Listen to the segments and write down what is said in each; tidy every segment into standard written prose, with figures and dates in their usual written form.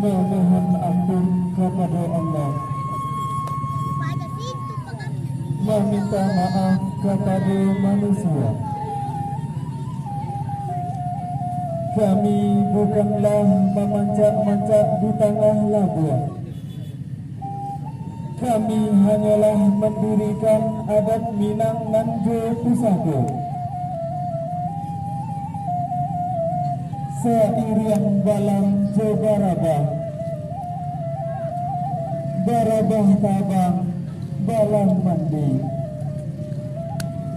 Memohon ampun kepada Allah, meminta maaf kepada manusia. Kami bukanlah memancak-mancak di tengah labuan. Kami hanyalah mendirikan adat Minang Nanjo Pusako. Seiriang balang jo barabah, barabah tabang balang mandi.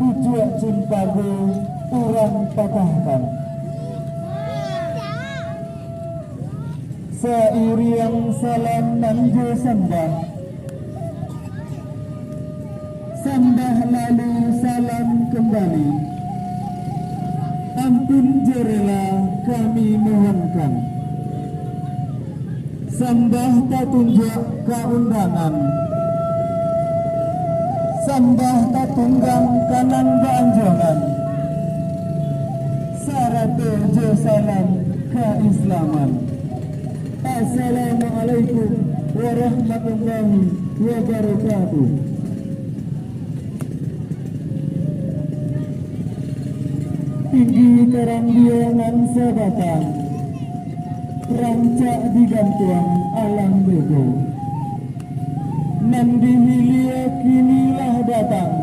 Tujuan cimpago orang patahkan. Seiriang salam nanjo sembah, sembah lalu salam kembali. Ampun jerela kami mohonkan. Sembah tak tunjuk keundangan, sembah tak tunggang kanan beanjongan. Sarate jo salam keislaman. Assalamualaikum warahmatullahi wabarakatuh. Tinggi terang diangan sebatang, rancak digantuan alang bego. Nandi hilia kinilah datang,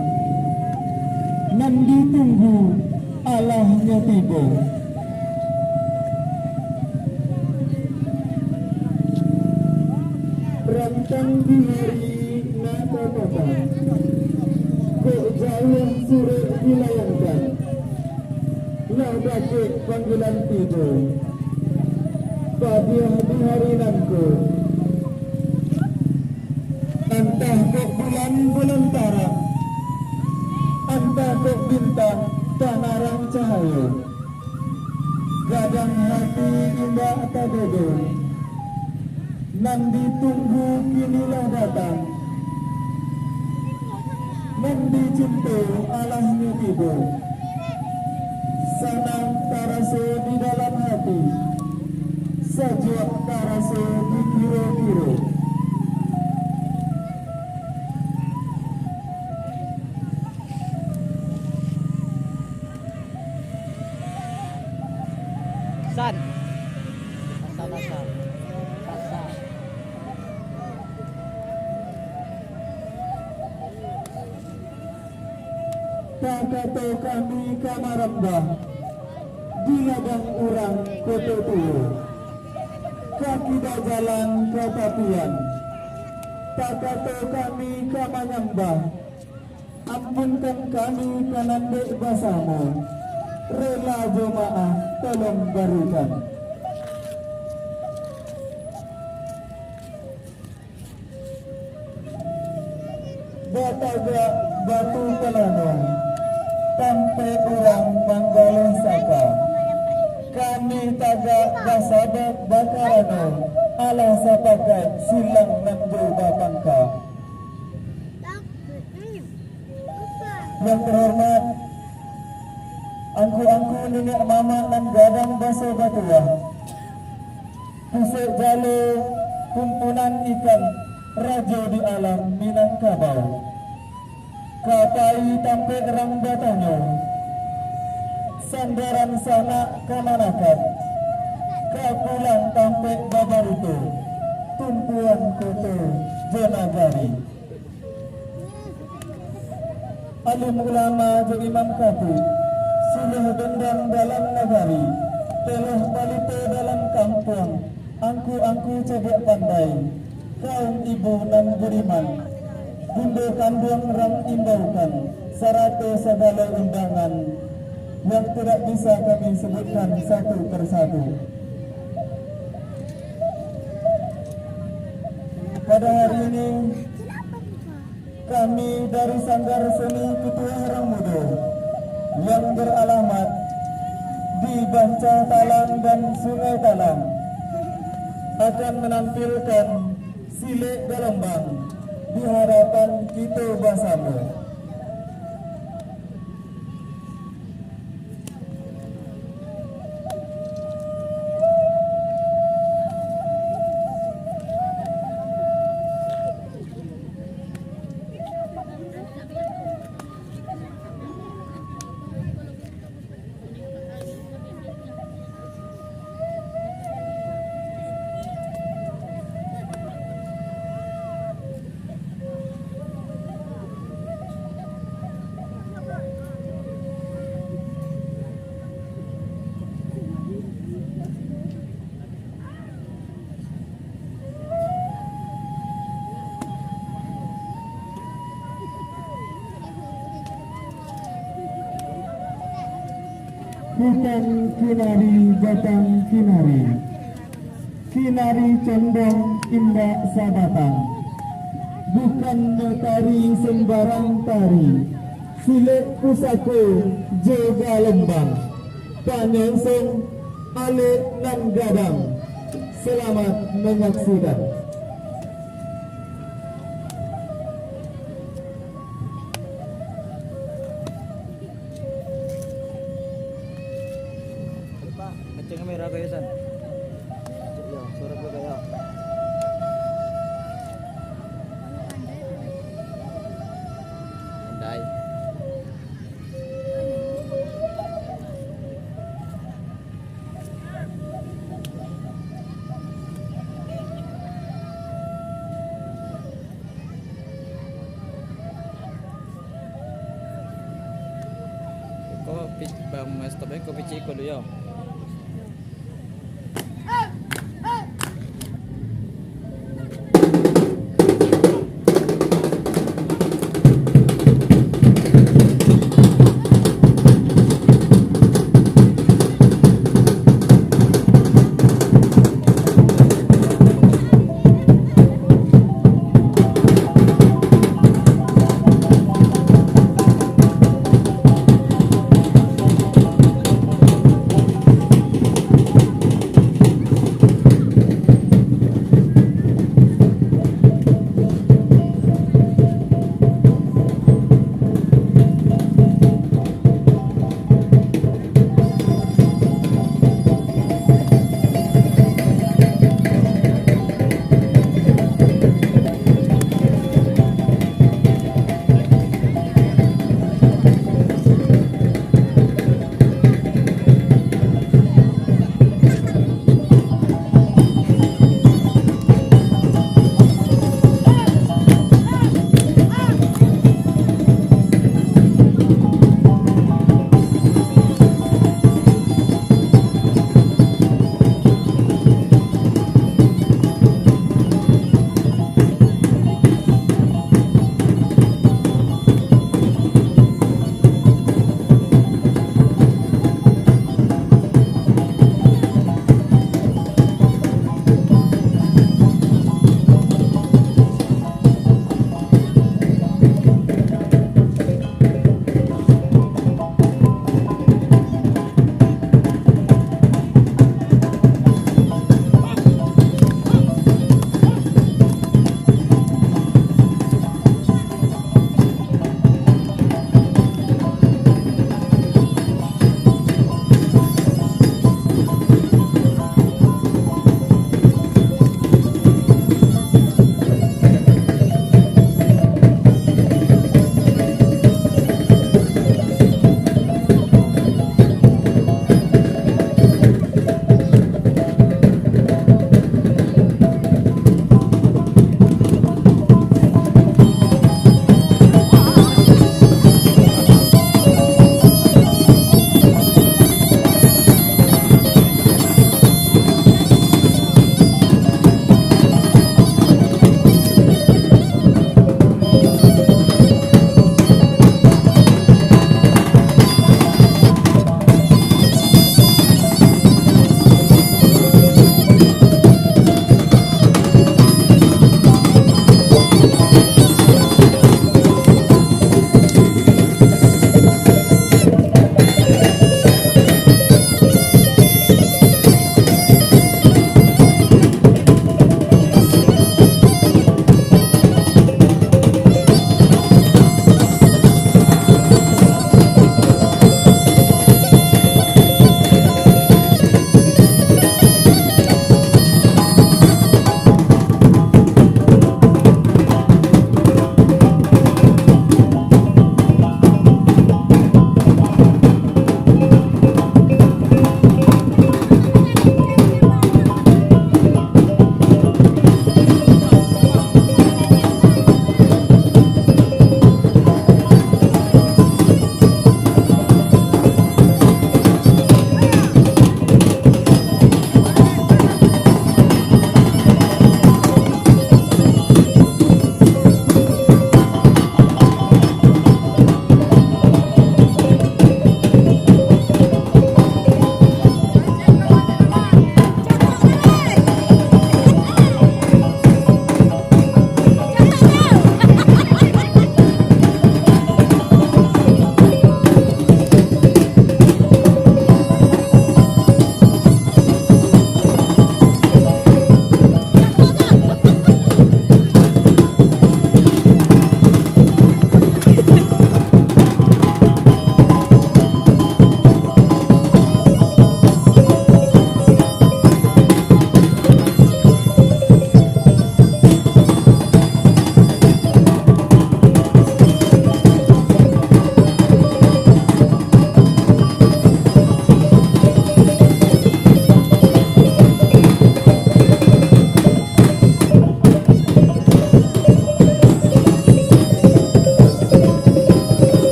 nandi tunggu Allahnya tiba. Rantang di hari nata kata, kok jauh surat dilayangkan. Lah dapat panggilan tiba, padiah di hari nanku. Antah kok bulan belantara, antah kok bintang tanarang cahaya. Gadang hati indah tadodo, nan ditunggu kinilah datang. Nan dicinta Allahnya tiba. Sanang tarase di dalam hati, sejuk tarase di kiro-kiro. San basa-basa basa. Tak kata kami kamarambah di ladang urang kota tua, kaki dah jalan ke tapian. Tak kata kami kamanyambah, ampunkan kami kanandek basamu. Rela jemaah tolong berikan. Bataga batu pelano, sampai orang Manggala Saka. Kami tagak basabak bakarano, ala sapakat silang nandu bapangka. Yang terhormat, angku-angku nenek mama dan gadang basa batua. Pusat jalo kumpulan ikan raja di alam Minangkabau. Kapai tampek rang batanyo, sandaran sana kamanakan. Kapulang tampek babaruto, tumpuan koto jenagari. Alim ulama jo imam katu, sudah dendang dalam negari, telah balita dalam kampung, angku-angku cebek pandai, kaum ibu nan beriman, bunda kandung rang imbaukan, sarate segala undangan, yang tidak bisa kami sebutkan satu persatu. Pada hari ini kami dari Sanggar Seni Petua Harangmudo yang beralamat di Banca Talang dan Sungai Talang akan menampilkan Silek Galembang di hadapan kita bersama. Bukan kinari batang kinari, kinari condong indah sabatang. Bukan tari sembarang tari, Silek pusako jaga lembang. Panyongsong ale nan gadang. Selamat menyaksikan. Ngecek kamera kayo san. Yo, surat ko kayo. Andai. Ko bang mas tapi ko pici ko dulu yo.